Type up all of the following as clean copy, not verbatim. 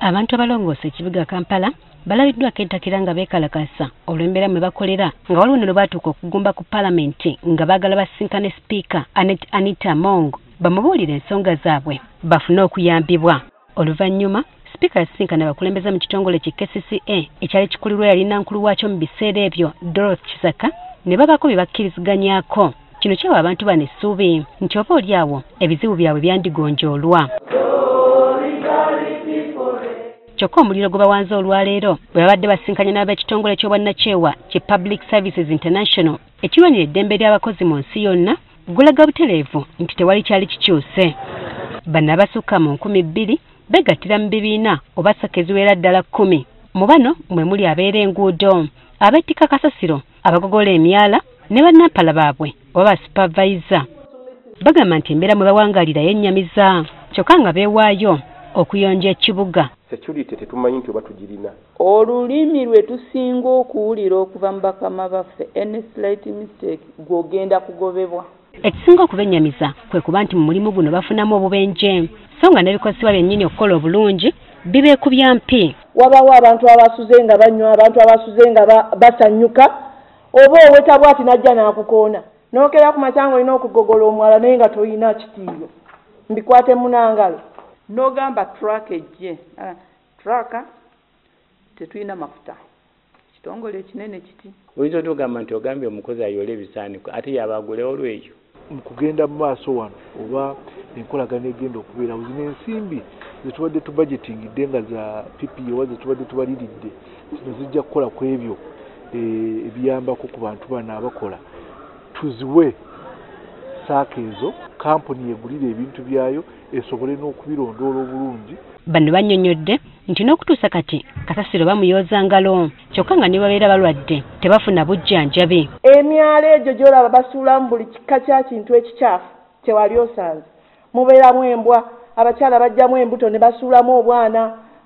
Abantu abalongoosa ekibuga Kampala balabiddwako entakera nga beekalakasa olw'embeera mwe bakolera nga waliwo ne baatuuka okugumba ku paalamenti nga baagala basinkane sipiika Anita Among bamubuulire ensonga zaabwe bafune okuyambibwa. Oluvannyuma sipiika yasisinkana abakulembeze mu kitongole ki KCCA ekyali kikulirwa yali nankulu waakyo mu biseera ebyo Dorothy Kisaka ne babako bye bakkiriziganyaako. Kino kyawa abantu bano essuubi nti oba oliawo ebizibu byabwe byandigonjoolwa. Kyokka omuliro gwe bawanze olwaleero bwe babadde basinkanye n'ab'ekitongole ky'obwannakyewa ki Public Services International ekirwanira eddembe ly'abakozi mu nsi yonna gulaga butereevu nti tewali kyali kikyuse. Bano abasukka mu 2,000 begattira mu bibiina oba ssaka eziwera ddala 10. Mu bano mwe muli abeera enguudo, abeettika kasasiro, abagogola emyala ne bannampala baabwe oba supervisor. Bagamba nti embeera mwe bawangaalira yennyamiza kyokka nga beewaayo okuyonja ekibuga. Security tetumanyi nti oba tugirina. Olulimi lwe tusinga okuwulira okuva mu bakama baffe any slight mistake gw'ogenda kugobebwa. Ekisinga okubennyamiza kwe kuba nti mu mulimu guno bafunamu obubenje so nga n'ebikozesebwa byennyini okukola obulungi bibeekubya mpi. Wabawo abantu abasuze nga banywa, abantu abasuze nga basanyuka, oba oweta bw'ati najja n'akukoona n'okera ku makyanga olina okugogola omwala naye nga toyina kitiiyo mbikwate munangalo. N'ogamba truck ejje trucka tetulina mafuta kitongole ekinene kiti. Oyinza otugamba nti ogambye omukozi ayole ebisaaniko ate yabagulewo olw'ekyo mu kugenda mu maaso wano oba enkolagana egenda okubeera zino ensimbi zetubadde tubudgetingidde nga za PPE oba zetubadde tubaliridde zino zijja kukola ku ebyo ebiyambako ku bantu bano abakola tuziwe saaka ezo kampuni egulira ebintu byayo esobole n'okubirondoola obulungi. Bano bannyonnyodde nti n'okutuusa kati kasasiro bamuyooza ngalo kyokka nga ne babeera balwadde tebafuna bujjanjabi. Emyalo egyo gy'olaba basuulamu buli kika kya kintu ekikyafu kyewali osanze mubeeramu embwa, abakyala bajjamu embuto ne basuulamu obwana,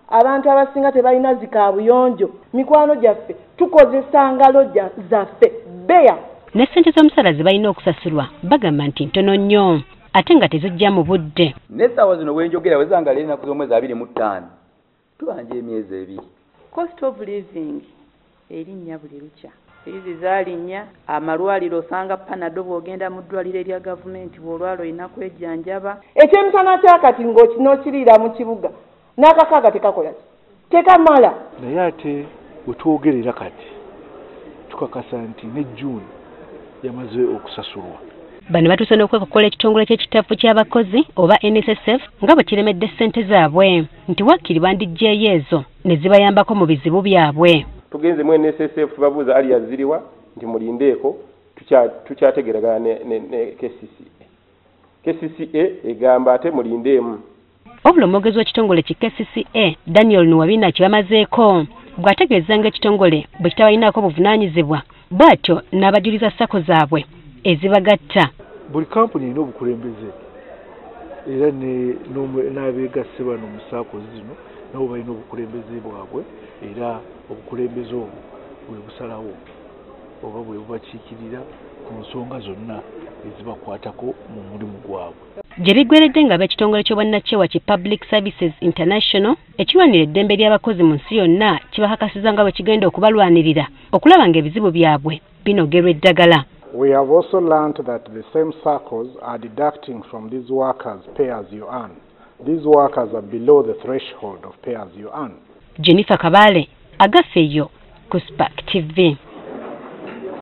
abantu abasinga tebalina zikaabuyonjo. Mikwano gyaffe tukozesa ngalo zaffe beya. Ne ssente z'omusala ze balina okusasulwa bagamba nti ntono nnyo ate nga tezijja mu budde. N'essaawa zino bwenjogera wezanga leero ennaku z'omwezi 25 tubanja emyezi 2. Cost of living erinnya buli lukya. Fiizi zaalinnya, amalwaliro osanga panado bw'ogenda mu ddwaliro erya gavumenti bw'olwala olina kwejjanjaba. Ekyemisana kyakati ng'okinookiriira mu kibuga n'akakaaga tekakola tekamala. Naye ate bwe twogerera kati tukakasa nti ne June yamaze okusasulwa. Bano batuuse n'okwekokola ekitongole ky'ekitafu ky'abakozi oba NSSF nga bwe kiremedde ssente zaabwe nti wakkiri bandiggyeyo ezo ne zibayambako mu bizibu byabwe. Tugenze mu NSSF tubabuuza ali yaziriwa nti mulindeeko tukyategeragana ne KCCA. KCCA egamba ate mulindeemu. Wabula omwogezi w'ekitongole ki KCCA Daniel Nuwabina kibamazeeko bw'ategeeza ng'ekitongole bwe kitabalinaako buvunaanyizibwa bw'atyo n'abajuliza ssako zaabwe ezibagatta. Buli kampuni erina obukulembeze era n'abeegasse bano mu saako zino nabo balina obukulembeze bwabwe era obukulembeze obwo bwe busalawo oba bwe bubakiikirira ku nsonga zonna ezibakwatako mu mulimu gwabwe. Gye biggweredde nga ab'ekitongole ky'obwannakyewa ki Public Services International ekirwanira eddembe ly'abakozi mu nsi yonna kibakakasiza nga bwe kigenda okubalwanirira okulaba ng'ebizibu byabwe binogerwa eddagala. We have also learned that the same circles are deducting from these workers pay as you earn. These workers are below the threshold of pay as you earn. Jennifer Kabale, Agafeyo, ku Spark TV.